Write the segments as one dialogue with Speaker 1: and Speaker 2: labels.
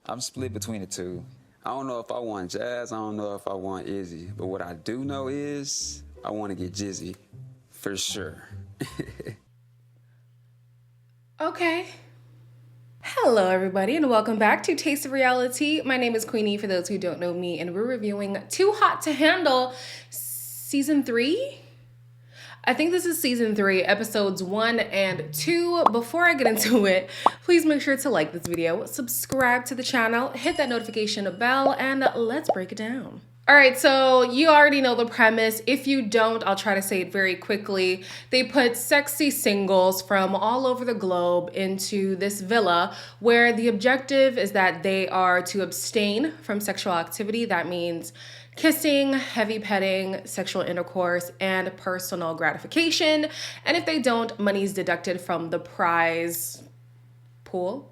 Speaker 1: I'm split between the two. I don't know if I want Jazz, I don't know if I want Izzy, but what I do know is I want to get Jizzy, for sure.
Speaker 2: Okay. Hello, everybody, and welcome back to Taste of Reality. My name is Queenie, for those who don't know me, and we're reviewing Too Hot to Handle Season 3. I think this is Season 3, Episodes 1 and 2. Before I get into it, please make sure to like this video, subscribe to the channel, hit that notification bell, and let's break it down. All right, so you already know the premise. If you don't, I'll try to say it very quickly. They put sexy singles from all over the globe into this villa where the objective is that they are to abstain from sexual activity. That means kissing, heavy petting, sexual intercourse, and personal gratification. And if they don't, money's deducted from the prize pool.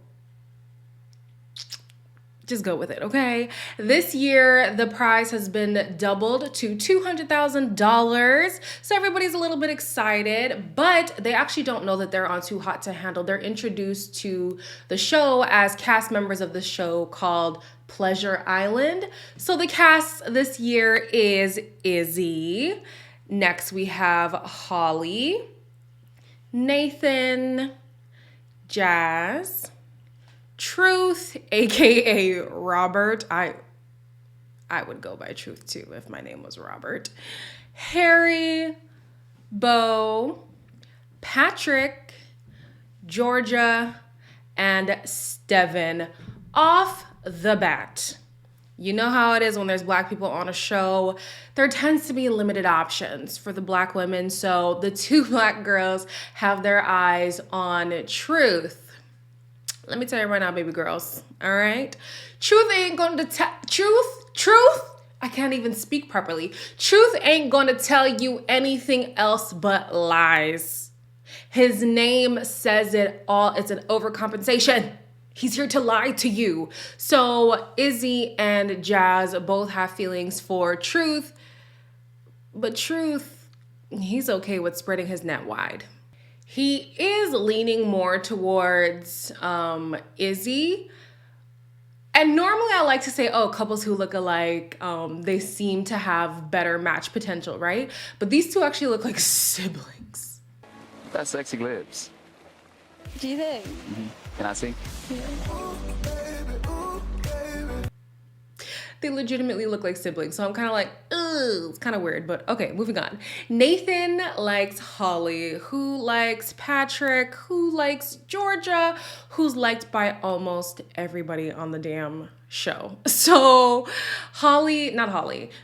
Speaker 2: Just go with it, okay? This year, the prize has been doubled to $200,000. So everybody's a little bit excited, but they actually don't know that they're on Too Hot to Handle. They're introduced to the show as cast members of the show called Pleasure Island. So the cast this year is Izzy. Next, we have Holly, Nathan, Jazz, Truth, aka Robert. I would go by Truth too if my name was Robert. Harry, Bo, Patrick, Georgia, and Steven. Off the bat, you know how it is when there's black people on a show. There tends to be limited options for the black women. So the two black girls have their eyes on Truth. Let me tell you right now, baby girls, all right? Truth ain't gonna Truth, I can't even speak properly. Truth ain't gonna tell you anything else but lies. His name says it all. It's an overcompensation. He's here to lie to you. So Izzy and Jazz both have feelings for Truth, but Truth, he's okay with spreading his net wide. He is leaning more towards Izzy. And normally I like to say, oh, couples who look alike, they seem to have better match potential, right? But these two actually look like siblings.
Speaker 1: That's sexy lips.
Speaker 3: Do you think?
Speaker 1: Can I see?
Speaker 2: They legitimately look like siblings. So I'm kind of like, ugh, it's kind of weird, but okay, moving on. Nathan likes Holly, who likes Patrick, who likes Georgia, who's liked by almost everybody on the damn show. So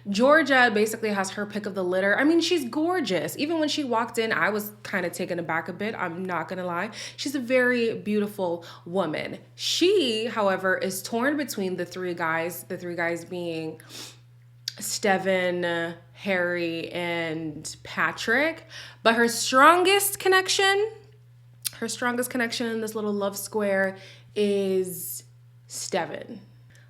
Speaker 2: Georgia basically has her pick of the litter. I mean, she's gorgeous. Even when she walked in, I was kind of taken aback a bit. I'm not gonna lie. She's a very beautiful woman. She, however, is torn between the three guys being Steven, Harry, and Patrick. But her strongest connection in this little love square is Steven.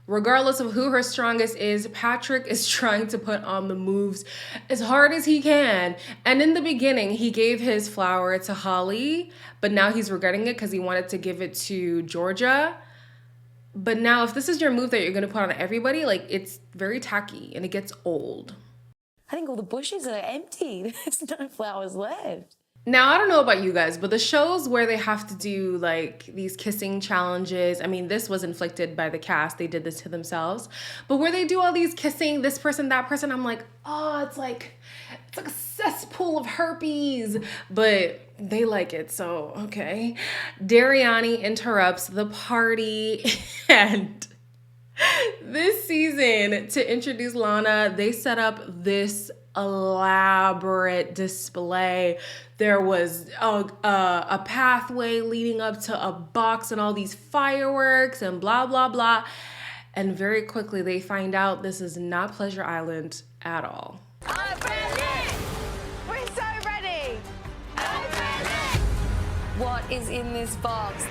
Speaker 2: Regardless of who her strongest is, Patrick is trying to put on the moves as hard as he can. And in the beginning, he gave his flower to Holly, but now he's regretting it because he wanted to give it to Georgia. But now if this is your move that you're going to put on everybody, like, it's very tacky and it gets old.
Speaker 3: I think all the bushes are empty. There's no flowers left.
Speaker 2: Now, I don't know about you guys, but the shows where they have to do like these kissing challenges, I mean, this was inflicted by the cast. They did this to themselves. But where they do all these kissing, this person, that person, I'm like, oh, it's like a cesspool of herpes. But they like it, so okay. Dariani interrupts the party and this season, to introduce Lana, they set up this elaborate display. There was a pathway leading up to a box and all these fireworks and blah, blah, blah. And very quickly they find out this is not Pleasure Island at all.
Speaker 4: I'm ready! We're so ready! I'm ready!
Speaker 3: What is in this box?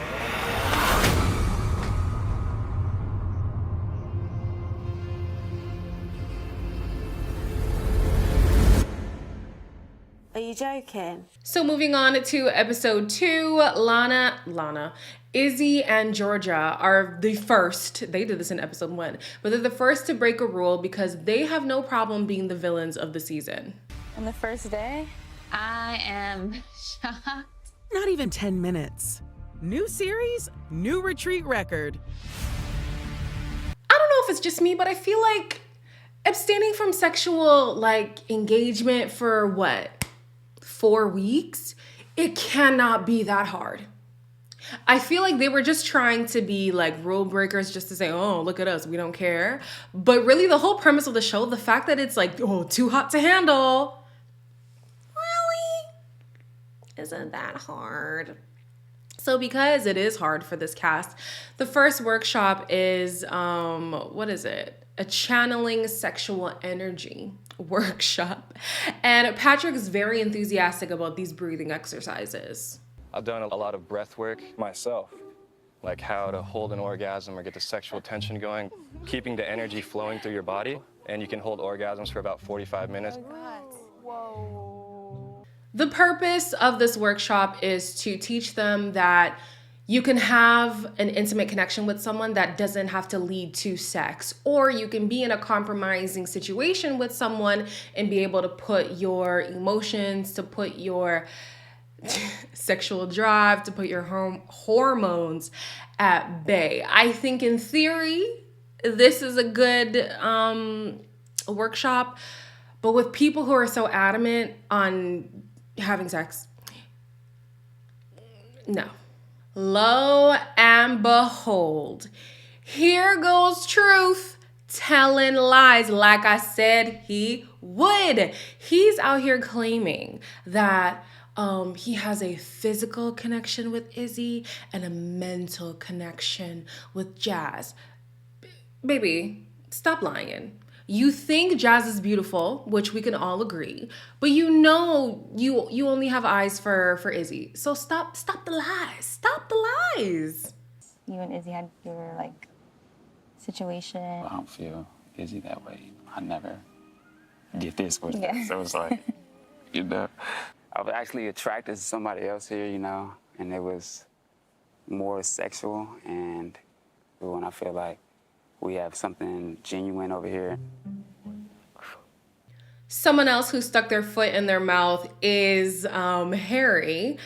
Speaker 3: Are you joking?
Speaker 2: So moving on to episode 2, Lana, Izzy and Georgia are the first, they did this in episode 1, but they're the first to break a rule because they have no problem being the villains of the season.
Speaker 3: On the first day?
Speaker 5: I am shocked.
Speaker 6: Not even 10 minutes. New series, new retreat record.
Speaker 2: I don't know if it's just me, but I feel like abstaining from sexual engagement for 4 weeks, it cannot be that hard. I feel like they were just trying to be rule breakers just to say, oh, look at us, we don't care. But really the whole premise of the show, the fact that it's too hot to handle, really isn't that hard. So because it is hard for this cast, the first workshop is, a channeling sexual energy workshop. And Patrick is very enthusiastic about these breathing exercises.
Speaker 7: I've done a lot of breath work myself, like how to hold an orgasm or get the sexual tension going, keeping the energy flowing through your body, and you can hold orgasms for about 45 minutes.
Speaker 2: The purpose of this workshop is to teach them that you can have an intimate connection with someone that doesn't have to lead to sex, or you can be in a compromising situation with someone and be able to put your emotions, to put your sexual drive, to put your hormones at bay. I think in theory, this is a good workshop, but with people who are so adamant on having sex, no. Lo and behold, here goes Truth telling lies like I said he would. He's out here claiming that he has a physical connection with Izzy and a mental connection with Jazz. Baby, stop lying. You think Jazz is beautiful, which we can all agree, but you know you only have eyes for Izzy. So stop the lies. Stop the lies.
Speaker 8: You and Izzy had your situation.
Speaker 1: I don't feel Izzy that way. I never did this with her.
Speaker 8: Yeah.
Speaker 1: So it's I was actually attracted to somebody else here, and it was more sexual, and when I feel like we have something genuine over here.
Speaker 2: Someone else who stuck their foot in their mouth is Harry.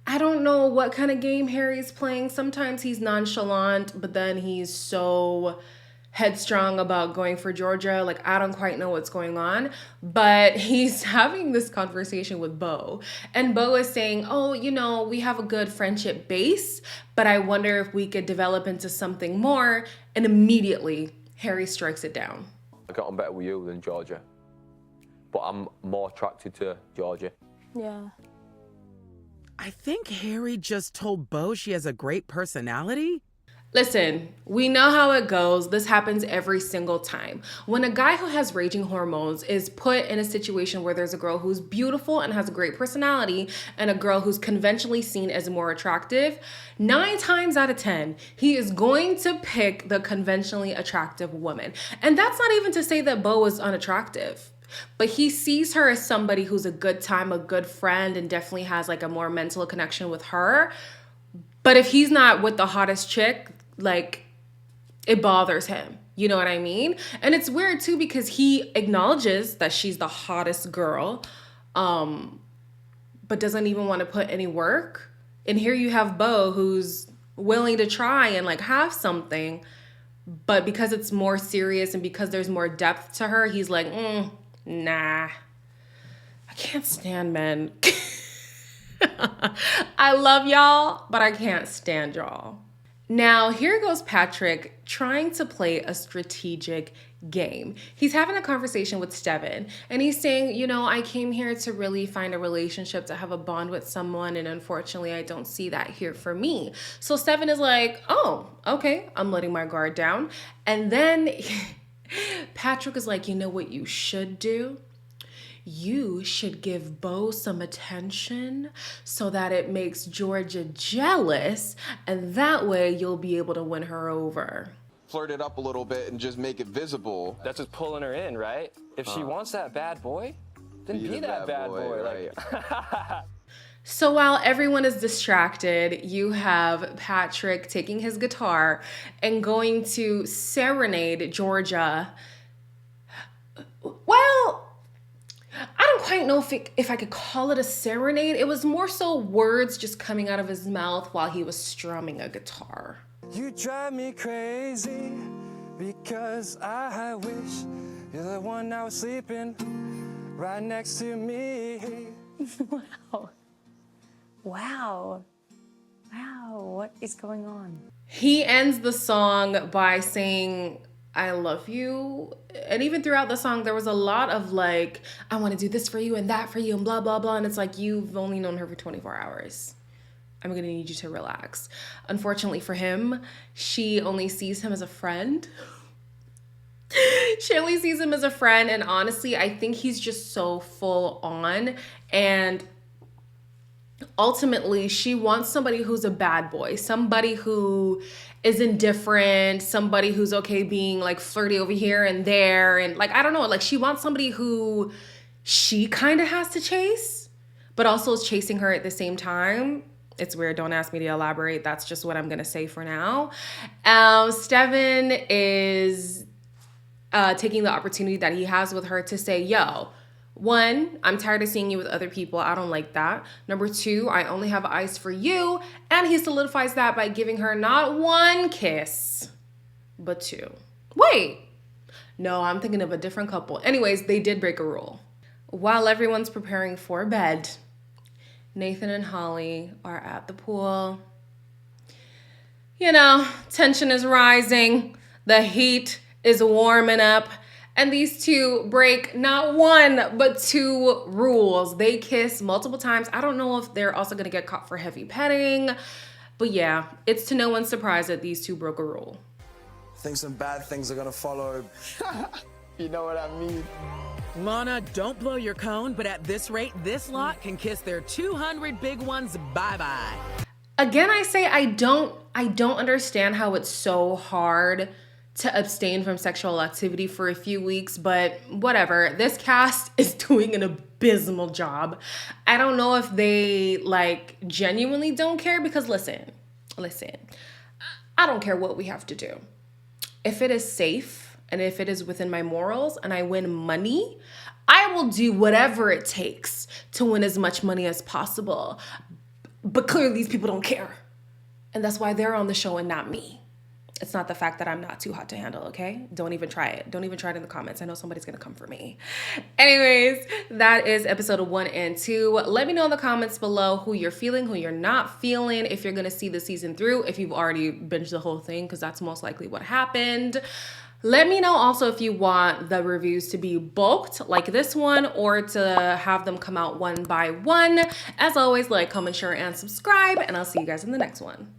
Speaker 2: I don't know what kind of game Harry's playing. Sometimes he's nonchalant, but then he's so headstrong about going for Georgia. I don't quite know what's going on, but he's having this conversation with Beau, and Beau is saying, oh, we have a good friendship base, but I wonder if we could develop into something more. And immediately Harry strikes it down.
Speaker 9: I got on better with you than Georgia, but I'm more attracted to Georgia.
Speaker 3: Yeah.
Speaker 6: I think Harry just told Beau she has a great personality.
Speaker 2: Listen, we know how it goes. This happens every single time. When a guy who has raging hormones is put in a situation where there's a girl who's beautiful and has a great personality and a girl who's conventionally seen as more attractive, 9 times out of 10, he is going to pick the conventionally attractive woman. And that's not even to say that Beau is unattractive, but he sees her as somebody who's a good time, a good friend, and definitely has a more mental connection with her. But if he's not with the hottest chick, it bothers him. You know what I mean? And it's weird too because he acknowledges that she's the hottest girl, but doesn't even want to put any work. And here you have Beau who's willing to try and have something, but because it's more serious and because there's more depth to her, he's like, nah. I can't stand men. I love y'all, but I can't stand y'all. Now, here goes Patrick trying to play a strategic game. He's having a conversation with Steven, and he's saying, I came here to really find a relationship, to have a bond with someone, and unfortunately, I don't see that here for me. So Steven is like, oh, okay, I'm letting my guard down. And then Patrick is like, you know what you should do? You should give Beau some attention so that it makes Georgia jealous, and that way you'll be able to win her over.
Speaker 10: Flirt it up a little bit and just make it visible.
Speaker 7: That's just pulling her in, right? If she wants that bad boy, Then be that bad boy. Like,
Speaker 2: So while everyone is distracted, you have Patrick taking his guitar and going to serenade Georgia. Well, I don't quite know if I could call it a serenade. It was more so words just coming out of his mouth while he was strumming a guitar.
Speaker 10: You drive me crazy because I wish you're the one that was sleeping right next to me.
Speaker 3: Wow. Wow. Wow, what is going on?
Speaker 2: He ends the song by saying, I love you. And even throughout the song, there was a lot of like, I want to do this for you and that for you and blah, blah, blah. And it's like, you've only known her for 24 hours. I'm going to need you to relax. Unfortunately for him, she only sees him as a friend. She only sees him as a friend. And honestly, I think he's just so full on. And ultimately, she wants somebody who's a bad boy, somebody who is indifferent, somebody who's okay being like flirty over here and there. And like, I don't know, like she wants somebody who she kind of has to chase, but also is chasing her at the same time. It's weird. Don't ask me to elaborate. That's just what I'm going to say for now. Steven is taking the opportunity that he has with her to say, yo, one, I'm tired of seeing you with other people. I don't like that. Number two, I only have eyes for you. And he solidifies that by giving her not one kiss, but two. Wait, no, I'm thinking of a different couple. Anyways, they did break a rule. While everyone's preparing for bed, Nathan and Holly are at the pool. You know, tension is rising. The heat is warming up. And these two break not one, but two rules. They kiss multiple times. I don't know if they're also going to get caught for heavy petting. But yeah, it's to no one's surprise that these two broke a rule.
Speaker 10: I think some bad things are gonna follow. You know what I mean?
Speaker 6: Lana, don't blow your cone, but at this rate, this lot can kiss their 200 big ones bye-bye.
Speaker 2: Again, I say I don't understand how it's so hard to abstain from sexual activity for a few weeks, but whatever. This cast is doing an abysmal job. I don't know if they like genuinely don't care because listen, I don't care what we have to do. If it is safe and if it is within my morals and I win money, I will do whatever it takes to win as much money as possible. But clearly these people don't care. And that's why they're on the show and not me. It's not the fact that I'm not too hot to handle, okay? Don't even try it. Don't even try it in the comments. I know somebody's gonna come for me. Anyways, that is episode 1 and 2. Let me know in the comments below who you're feeling, who you're not feeling, if you're gonna see the season through, if you've already binged the whole thing, because that's most likely what happened. Let me know also if you want the reviews to be bulked like this one or to have them come out one by one. As always, like, comment, share, and subscribe, and I'll see you guys in the next one.